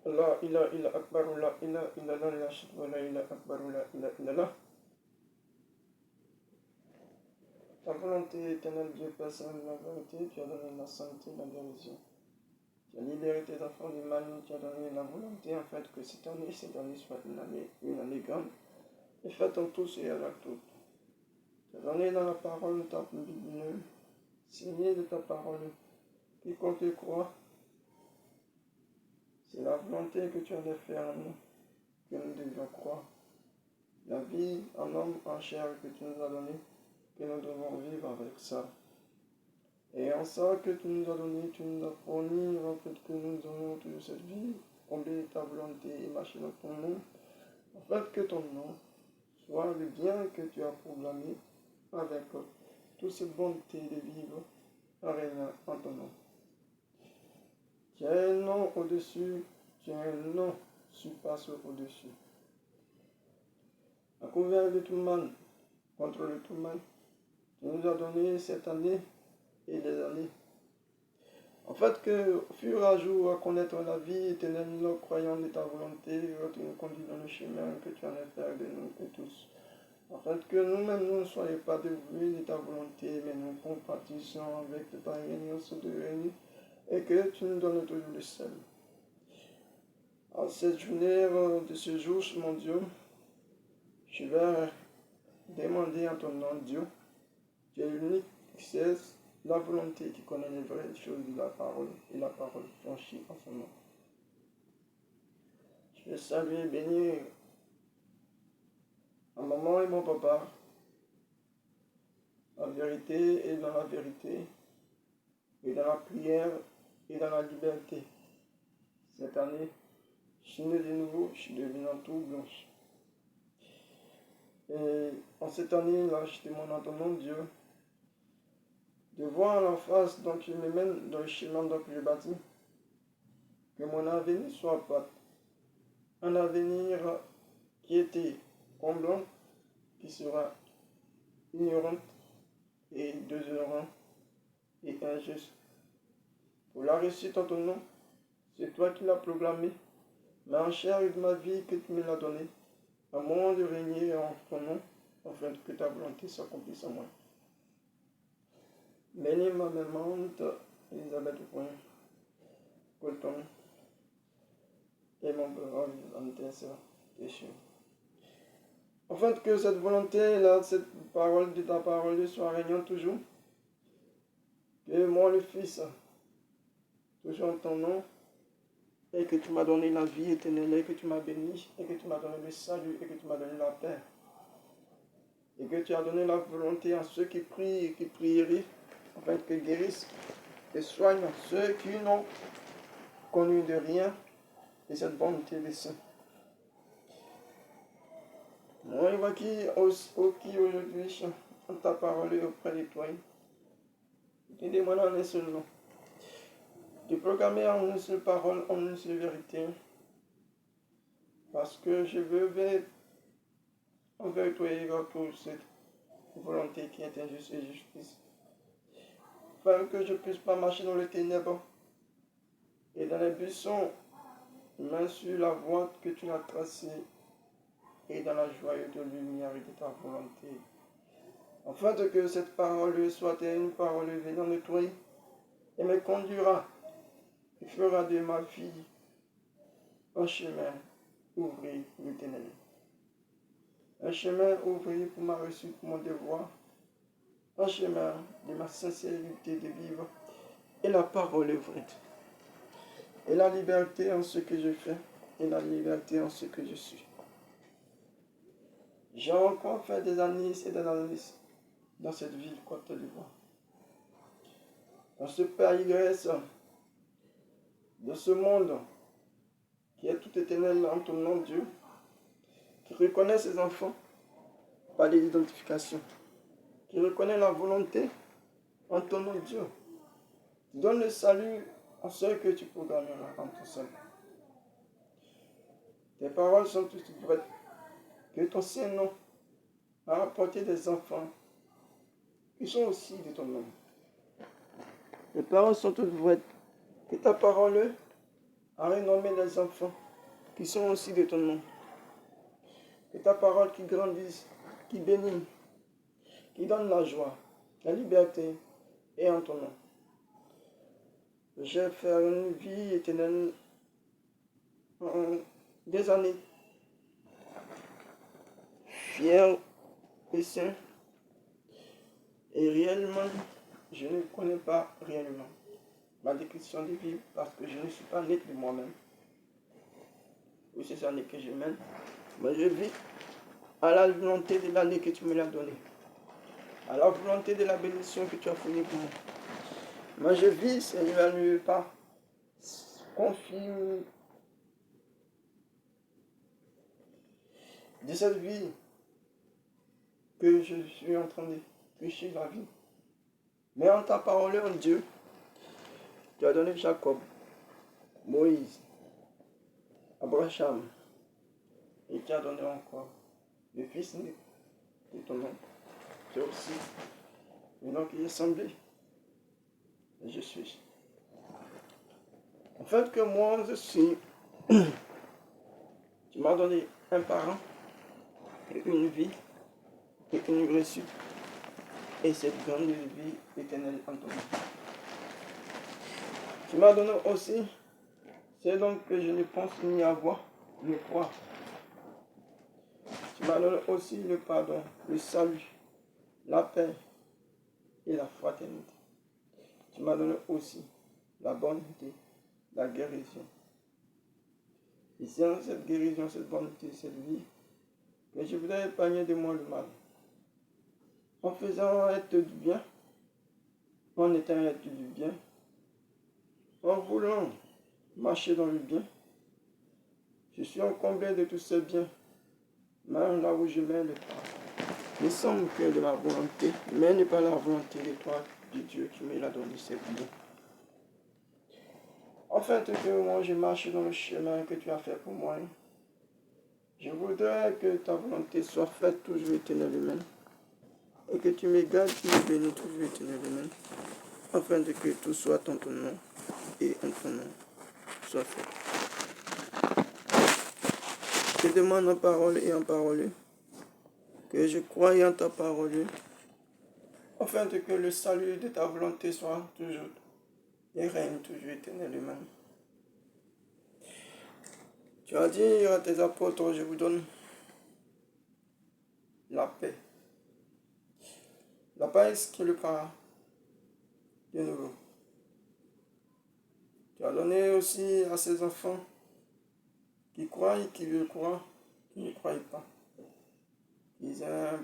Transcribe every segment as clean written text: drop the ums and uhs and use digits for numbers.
La ilaha illa akbar, la ilaha illa la la shit wa la ilaha akbar, la ilaha illa la. Ta volonté éternelle, Dieu Père Saint, la vérité, tu as donné la santé, la guérison. Tu as libéré tes enfants du mal, tu as donné la volonté en fait que cette année soit une année grande. Et faites-en tous et avec toutes. Tu as donné dans la parole de ta Bible, signé de ta parole, quiconque croit, c'est la volonté que tu as de faire en nous, que nous devions croire. La vie en homme, en chair que tu nous as donnée, que nous devons vivre avec ça. Et en ça que tu nous as donné, tu nous as fourni, en fait, que nous aurions toute cette vie, combler ta volonté et marcher dans ton nom, en fait, que ton nom soit le bien que tu as programmé avec toute cette bonté de vivre en régnant en ton nom. Tu as un nom au-dessus, tu as un nom surpasse au-dessus. À couvert de tout mal, contre le tout mal, tu nous as donné cette année et des années. En fait, que au fur et à jour, à connaître la vie éternelle, nous croyons de ta volonté, tu nous conduis dans le chemin que tu en as fait de nous et tous. En fait, que nous-mêmes, nous ne soyons pas dévoués de ta volonté, mais nous compatissons avec ta réunion de réunir et que tu nous donnes toujours le seul. En cette journée de ce jour, mon Dieu, je vais demander en ton nom, Dieu, tu es l'unique qui sait la volonté qui connaît les vraies choses de la parole et la parole franchie en son nom. Je vais saluer et bénir ma maman et mon papa, la vérité et dans la vérité, et dans la prière et dans la liberté. Cette année, je suis né de nouveau, je suis devenu tout blanche. Et en cette année-là, je demande à ton nom, Dieu, de voir la face dont tu me mènes dans le chemin dont je bâtis, que mon avenir soit pas un avenir qui était comblant, qui sera ignorant et déshonorant et injuste. Pour la réussite en ton nom, c'est toi qui l'as programmé, mais en chair de ma vie que tu me l'as donné, à moi de régner en ton nom, afin que ta volonté s'accomplisse en moi. Bénis ma maman, Elisabeth Point, Colton, et mon père, Antessa, Téchou. En fait, que cette volonté-là, cette parole de ta parole soit régnante toujours. Que moi, le Fils, toujours en ton nom, et que tu m'as donné la vie éternelle, et que tu m'as béni, et que tu m'as donné le salut, et que tu m'as donné la paix. Et que tu as donné la volonté à ceux qui prient et qui prieraient, afin que guérissent et soignent ceux qui n'ont connu de rien, et cette bonté des saints. Moi, il va qui aujourd'hui, en ta parole auprès de toi, qui demande en un seul nom, de proclamer en une seule parole, en une seule vérité, parce que je veux envers toi et pour cette volonté qui est injuste et justice, afin que je ne puisse pas marcher dans les ténèbres et dans les buissons, mais sur la voie que tu as tracée et dans la joie de lumière et de ta volonté. Afin que cette parole soit une parole venant de toi et me conduira et fera de ma vie un chemin ouvert pour l'éternel. Un chemin ouvert pour ma réussite, pour mon devoir. Un chemin de ma sincérité de vivre et la parole est vraie. Et la liberté en ce que je fais et la liberté en ce que je suis. J'ai encore fait des années et des années dans cette ville Côte d'Ivoire. Dans ce pays Grèce, de ce monde qui est tout éternel en ton nom, Dieu, qui reconnaît ses enfants par l'identification, qui reconnaît la volonté en ton nom, Dieu. Donne le salut à ceux que tu programmeras en ton seul. Tes paroles sont toutes vraies. Que ton Saint-Nom a apporté des enfants qui sont aussi de ton nom. Tes paroles sont toutes vraies. Que ta parole à renommer les enfants qui sont aussi de ton nom. Que ta parole qui grandisse, qui bénit, qui donne la joie, la liberté, et en ton nom. Je vais faire une vie éternelle en des années, fier et saint, et réellement, je ne connais pas réellement ma description de vie parce que je ne suis pas né de moi-même. Ou ces années que je mène, mais je vis à la volonté de l'année que tu me l'as donnée, à la volonté de la bénédiction que tu as fournie pour moi. Moi je vis, Seigneur, ne veux pas confirmer de cette vie que je suis en train de pécher la vie. Mais en ta parole, en Dieu, tu as donné Jacob, Moïse, Abraham, et tu as donné encore le fils de ton nom. C'est aussi le nom qui est semblé. Et je suis. En fait que moi, je suis. Tu m'as donné un parent, et une vie, et une réussite. Et cette grande vie éternelle en ton nom. Tu m'as donné aussi, c'est donc que je ne pense ni avoir, ni croire. Tu m'as donné aussi le pardon, le salut, la paix et la fraternité. Tu m'as donné aussi la bonté, la guérison. Et c'est en cette guérison, cette bonté, cette vie, que je voudrais épargner de moi le mal. En faisant être du bien, en étant être du bien, en voulant marcher dans le bien, je suis encombré de tous ces biens, même là où je mets le pas. Il semble que de ma volonté, mais n'est pas la volonté de toi, de Dieu qui me l'a donné cette vie. Enfin, que moi je marche dans le chemin que tu as fait pour moi. Je voudrais que ta volonté soit faite toujours éternellement. Et que tu me gardes, tu me bénis toujours éternellement. Afin que tout soit en ton nom et en ton nom soit fait. Je demande en parole et en parole que je croie en ta parole, afin que le salut de ta volonté soit toujours et règne toujours éternellement. Tu as dit à tes apôtres, je vous donne la paix. La paix qui le part de nouveau. Tu as donné aussi à ces enfants qui croient, qui le croient, qui ne croient pas. Ils ont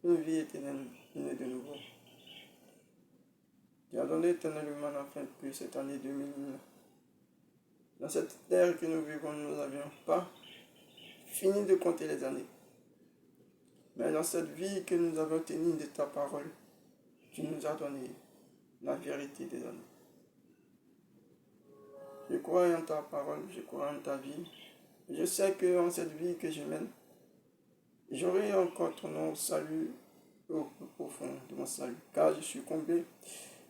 une vie éternelle de nouveau. Tu as donné éternellement afin que cette année 2000, dans cette terre que nous vivons, nous n'avions pas fini de compter les années. Mais dans cette vie que nous avons tenue de ta parole, tu nous as donné la vérité des années. Je crois en ta parole, je crois en ta vie. Je sais que en cette vie que je mène, j'aurai encore ton nom, salut au plus profond de mon salut. Car je suis comblé,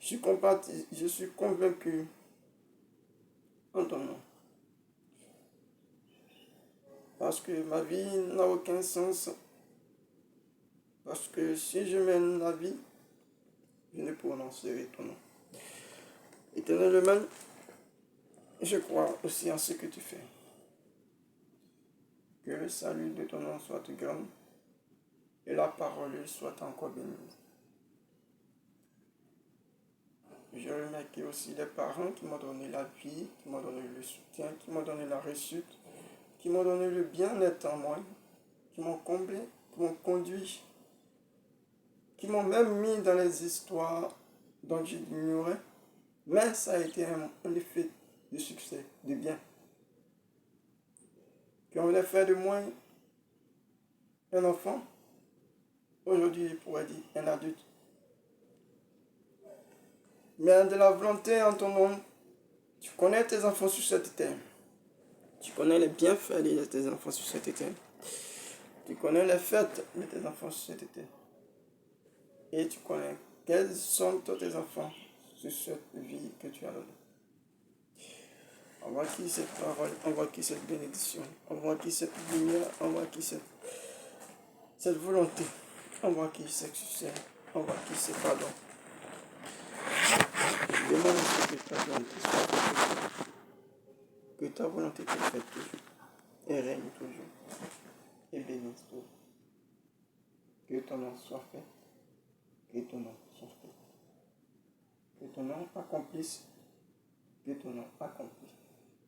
je suis convaincu en ton nom. Parce que ma vie n'a aucun sens. Parce que si je mène la vie, je ne prononcerai ton nom. Éternellement, je crois aussi en ce que tu fais. Que le salut de ton nom soit grand et la parole soit encore bénie. Je remercie aussi les parents qui m'ont donné la vie, qui m'ont donné le soutien, qui m'ont donné la réussite, qui m'ont donné le bien-être en moi, qui m'ont comblé, qui m'ont conduit, qui m'ont même mis dans les histoires dont j'ignorais, mais ça a été un effet de succès, de bien. Qui ont fait de moi un enfant, aujourd'hui il pourrait dire un adulte. Mais de la volonté en ton nom, tu connais tes enfants sur cette terre. Tu connais les bienfaits de tes enfants sur cette terre. Tu connais les fêtes de tes enfants sur cette terre. Et tu connais quels sont tes enfants sur cette vie que tu as donnée. Envoie qui cette parole, envoie qui cette bénédiction, envoie qui cette lumière, envoie qui cette volonté, envoie qui ce succès, envoie qui ce pardon. Demande que ta volonté soit faite, que ta volonté soit faite toujours, et règne toujours, et bénisse toujours. Que ton nom soit fait, que ton nom soit fait, que ton nom accomplisse, que ton nom accomplisse.